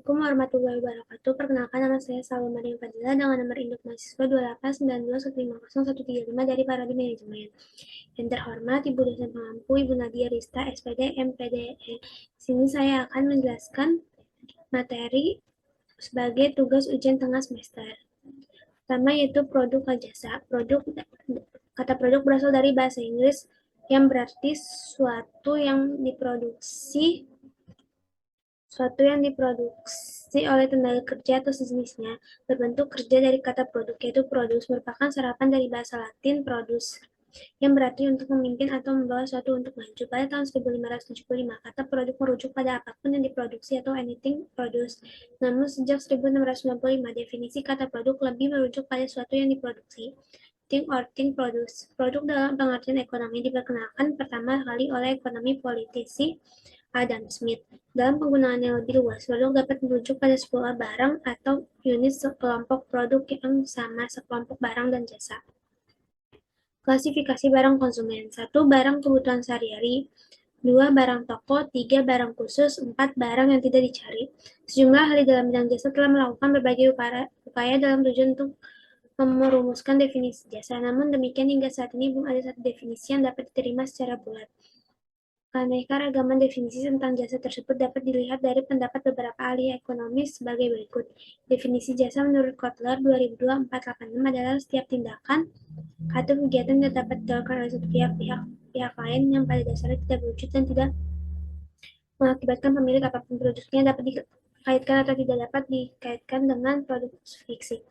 Assalamualaikum warahmatullahi wabarakatuh. Perkenalkan, nama saya Salwa Maria Fadila dengan nomor induk mahasiswa 28921513 dari Paradi Manajemen. Yang terhormat Ibu dosen pengampu, Ibu Nadia Rista, SPD, MPDE. Di sini saya akan menjelaskan materi sebagai tugas ujian tengah semester. Pertama yaitu produk dan jasa. Kata produk berasal dari bahasa Inggris yang berarti suatu yang diproduksi oleh tenaga kerja atau sejenisnya, berbentuk kerja dari kata produk, yaitu produce, merupakan serapan dari bahasa Latin produs, yang berarti untuk memimpin atau membawa suatu untuk maju. Pada tahun 1575, kata produk merujuk pada apapun yang diproduksi atau anything produced. Namun sejak 1695, definisi kata produk lebih merujuk pada suatu yang diproduksi, thing or thing produced. Produk dalam pengertian ekonomi diperkenalkan pertama kali oleh ekonomi politisi Adam Smith. Dalam penggunaan yang lebih luas, produk dapat merujuk pada sebuah barang atau unit sekelompok produk yang sama sekelompok barang dan jasa. Klasifikasi barang konsumen. 1. Barang kebutuhan sehari-hari. 2. Barang toko. 3. Barang khusus. 4. Barang yang tidak dicari. Sejumlah ahli dalam bidang jasa telah melakukan berbagai upaya dalam tujuan untuk merumuskan definisi jasa. Namun demikian hingga saat ini belum ada satu definisi yang dapat diterima secara bulat. Keanekaragaman definisi tentang jasa tersebut dapat dilihat dari pendapat beberapa ahli ekonomi sebagai berikut. Definisi jasa menurut Kotler 2002-486 adalah setiap tindakan atau kegiatan yang dapat dilakukan oleh satu pihak lain yang pada dasarnya tidak berwujud dan tidak mengakibatkan pemilik apapun produknya dapat dikaitkan atau tidak dapat dikaitkan dengan produk fiksi.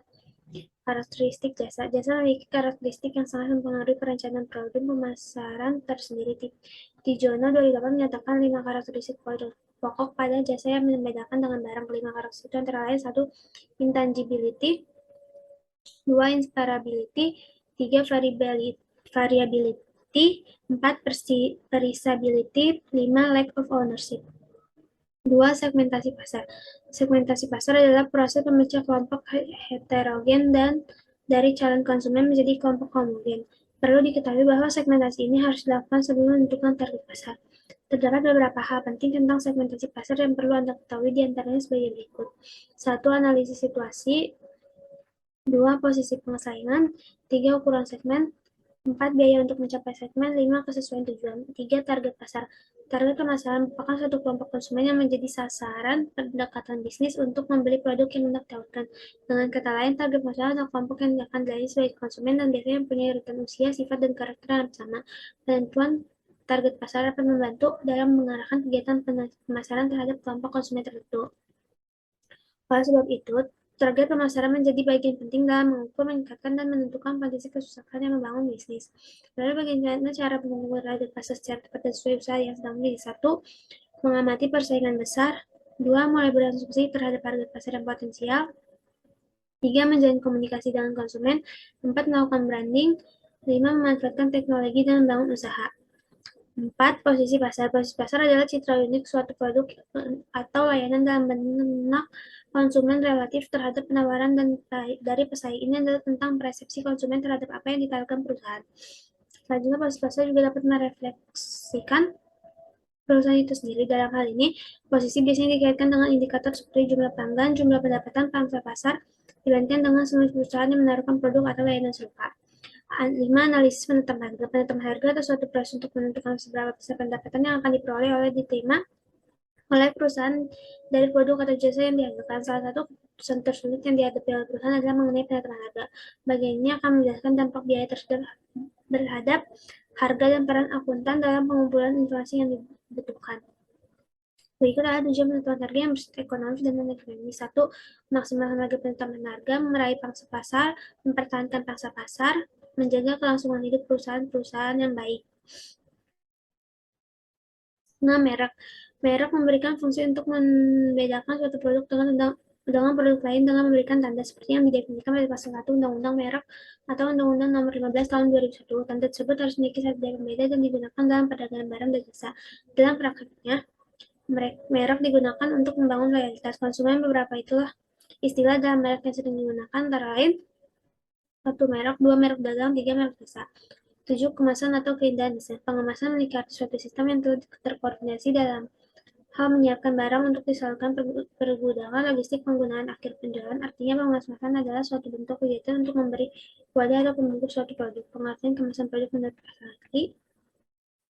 Karakteristik jasa. Jasa memiliki karakteristik yang sangat mempengaruhi perencanaan produk pemasaran tersendiri. Tijono 2008 menyatakan 5 karakteristik pokok pada jasa yang membedakan dengan barang. 5 karakteristik itu antara lain 1. Intangibility, 2. Inseparability, 3. Variability, 4. Perishability, 5. Lack of ownership. 2. Segmentasi pasar. Segmentasi pasar adalah proses memecah kelompok heterogen dan dari calon konsumen menjadi kelompok homogen. Perlu diketahui bahwa segmentasi ini harus dilakukan sebelum menentukan target pasar. Terdapat beberapa hal penting tentang segmentasi pasar yang perlu Anda ketahui, diantaranya sebagai berikut. 1. Analisis situasi. 2. Posisi persaingan. 3. Ukuran segmen. 4. Biaya untuk mencapai segmen. 5. Kesesuaian tujuan. 3. Target pasar. Target pemasaran merupakan suatu kelompok konsumen yang menjadi sasaran pendekatan bisnis untuk membeli produk yang hendak ditawarkan. Dengan kata lain, target pemasaran adalah kelompok yang akan dilayani sebagai konsumen dan biasanya mempunyai urutan usia, sifat, dan karakter yang sama. Penentuan target pasar dapat membantu dalam mengarahkan kegiatan pemasaran terhadap kelompok konsumen tertentu. Oleh sebab itu, target pemasaran menjadi bagian penting dalam mengukur, meningkatkan, dan menentukan kondisi kesusahan yang membangun bisnis. Lalu bagaimana cara mengukur target pasar secara tepat dan sesuai usaha yang sedang dimiliki? 1. Mengamati persaingan besar. 2. Mulai berasumsi terhadap target pasar yang potensial. 3. Menjalin komunikasi dengan konsumen. 4. Melakukan branding. 5. Memanfaatkan teknologi dan membangun usaha. 4. Posisi pasar. Posisi pasar adalah citra unik suatu produk atau layanan dalam benak konsumen relatif terhadap penawaran dan dari pesaing. Ini adalah tentang persepsi konsumen terhadap apa yang ditawarkan perusahaan. Selanjutnya, posisi pasar juga dapat merefleksikan perusahaan itu sendiri. Dalam hal ini, posisi biasanya dikaitkan dengan indikator seperti jumlah pelanggan, jumlah pendapatan, pangsa pasar, dibandingkan dengan seluruh perusahaan yang menawarkan produk atau layanan serupa. 5. Analisis penetapan harga. Penetapan harga atau suatu proses untuk menentukan seberapa besar pendapatan yang akan diperoleh oleh diterima oleh perusahaan dari produk atau jasa yang dihasilkan. Salah satu keputusan tersulit yang dihadapi oleh perusahaan adalah mengenai penetapan harga. Bagian ini akan menjelaskan dampak biaya tersebut terhadap harga dan peran akuntan dalam pengumpulan informasi yang dibutuhkan. Berikut adalah tujuan penentuan harga yang bersifat ekonomis dan non-ekonomis. 1. Memaksimalkan harga. Penetapan harga meraih pangsa pasar, mempertahankan pangsa pasar, menjaga kelangsungan hidup perusahaan-perusahaan yang baik. Nah, merek. Merek memberikan fungsi untuk membedakan suatu produk dengan produk lain dengan memberikan tanda seperti yang didefinisikan pada pasal 1 Undang-Undang Merek atau Undang-Undang Nomor 15 Tahun 2001. Tanda tersebut harus memiliki satu daya pembeda dan digunakan dalam perdagangan barang dan jasa. Dalam praktiknya, merek digunakan untuk membangun loyalitas konsumen. Beberapa itulah istilah dalam merek yang sering digunakan, antara lain 1. Merek, 2. Merek dagang, 3. Merek jasa. 7. Kemasan atau keindahan desain. Pengemasan memiliki arti suatu sistem yang terkoordinasi dalam hal menyiapkan barang untuk disalurkan pergudangan, logistik, penggunaan akhir penjualan. Artinya, pengemasan adalah suatu bentuk kegiatan untuk memberi wadah atau pembungkus suatu produk. Pengertian kemasan produk menurut ahli.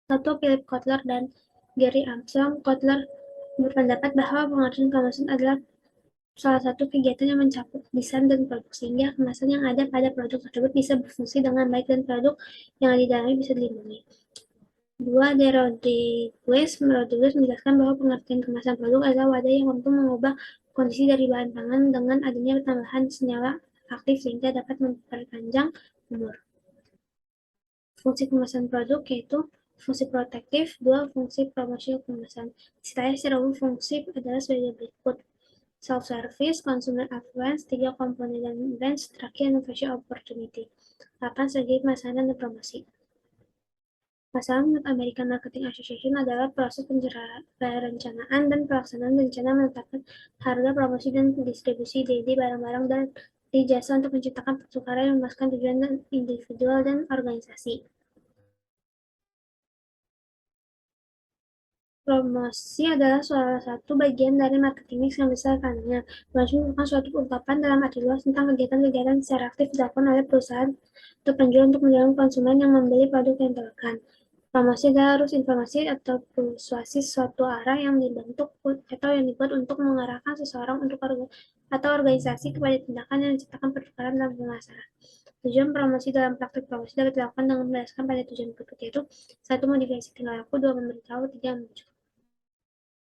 1. Philip Kotler dan Gary Armstrong. Kotler berpendapat bahwa pengertian kemasan adalah salah satu kegiatan yang mencakup desain dan produk, sehingga kemasan yang ada pada produk tersebut bisa berfungsi dengan baik dan produk yang ada di dalamnya bisa dilindungi. 2. De Rodriguez menjelaskan bahwa pengertian kemasan produk adalah wadah yang mampu mengubah kondisi dari bahan pangan dengan adanya tambahan senyawa aktif sehingga dapat memperpanjang umur. Fungsi kemasan produk yaitu fungsi protektif, 2. Fungsi promosi kemasan. Istilahnya secara umum fungsi adalah sebagai berikut: self-service, consumer affluence, 3. Komponen dan range, terakhir innovation opportunity. 8. Strategi pemasaran dan promosi. Masalah menurut American Marketing Association adalah proses perencanaan dan pelaksanaan rencana menetapkan harga, promosi, dan distribusi ide barang-barang dan di jasa untuk menciptakan pertukaran yang memuaskan tujuan dan individual dan organisasi. Promosi adalah salah satu bagian dari marketing mix yang besar karenanya. Promosi merupakan suatu ungkapan dalam arti luas tentang kegiatan-kegiatan secara aktif dilakukan oleh perusahaan atau penjual untuk mendorong konsumen yang membeli produk yang ditawarkan. Promosi adalah arus informasi atau persuasi suatu arah yang dibentuk atau yang dibuat untuk mengarahkan seseorang untuk atau organisasi kepada tindakan yang menciptakan pertukaran dalam pemasaran. Tujuan promosi dalam praktik promosi dapat dilakukan dengan berdasarkan pada tujuan berikut, yaitu 1. Modifikasi tingkah laku, 2. Memberitahu, 3. Menunjukkan.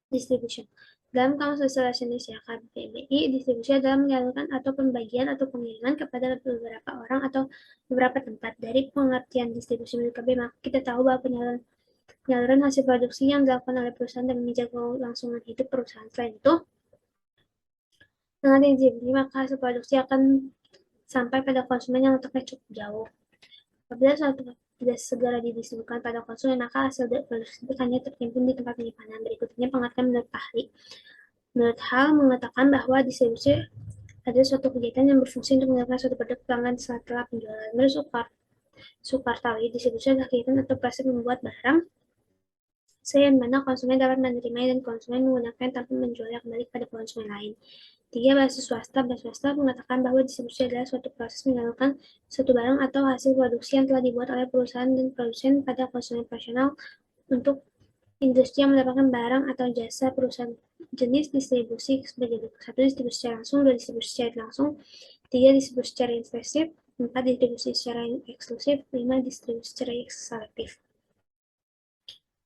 Distribution. Dalam kamus bahasa Indonesia KBBI, distribusi adalah menyalurkan atau pembagian atau pengiriman kepada beberapa orang atau beberapa tempat. Dari pengertian distribusi menurut KB, maka kita tahu bahwa penyaluran hasil produksi yang dilakukan oleh perusahaan dan menjaga kelangsungan hidup perusahaan. Selain itu, dengan distribusi maka hasil produksi akan sampai pada konsumen yang letaknya cukup jauh. Apabila suatu tidak segera didistribusikan pada konsumen, maka hasil produksi tersebut hanya tertimbun di tempat penyimpanan. Berikutnya pengertian menurut ahli. Menurut Hall mengatakan bahwa distribusi adalah suatu kegiatan yang berfungsi untuk menyiapkan suatu produk pelanggan setelah penjualan. Menurut Sukartawi, distribusi adalah kegiatan atau proses membuat barang yang mana konsumen dapat menerimanya dan konsumen menggunakan tanpa menjualnya kembali kepada konsumen lain. 3. Bahasa swasta mengatakan bahwa distribusi adalah suatu proses menyalurkan suatu barang atau hasil produksi yang telah dibuat oleh perusahaan dan produsen pada konsumen profesional untuk industri yang mendapatkan barang atau jasa perusahaan. Jenis distribusi sebagai berikut: 1. Distribusi secara langsung, 2. Distribusi secara langsung, 3. Distribusi secara intensif, 4. Distribusi secara eksklusif, 5. Distribusi secara selektif.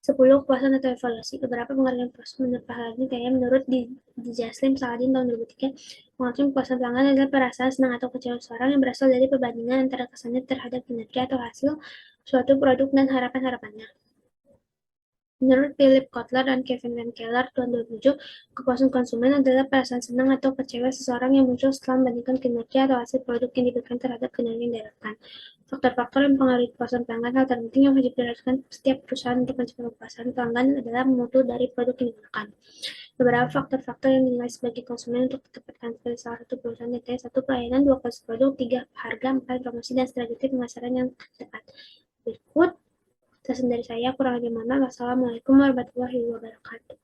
10. Kepuasan atau evaluasi. Beberapa pengertian proses menurut Pahlavi kayak menurut di Jaslim Saladin tahun 2003, pengertian kepuasan pelanggan adalah perasaan senang atau kecewa seseorang yang berasal dari perbandingan antara kesannya terhadap kinerja atau hasil suatu produk dan harapan-harapannya. Menurut Philip Kotler dan Kevin Van Keller tahun 2007, kepuasan konsumen adalah perasaan senang atau kecewa seseorang yang muncul setelah membandingkan kinerja atau hasil produk yang diberikan terhadap kinerja yang diharapkan. Faktor-faktor yang mempengaruhi kepuasan pelanggan, hal terpenting yang wajib dilakukan setiap perusahaan untuk mencapai kepuasan pelanggan adalah mutu dari produk yang digunakan. Beberapa faktor-faktor yang dinilai sebagai konsumen untuk ditempatkan sebagai salah satu perusahaan yaitu 1. Pelayanan, 2. Kualitas produk, 3. Harga, 4. Promosi dan strategi pemasaran yang tepat. Berikut dari saya, kurang lebih mohon maaf. Wassalamualaikum warahmatullahi wabarakatuh.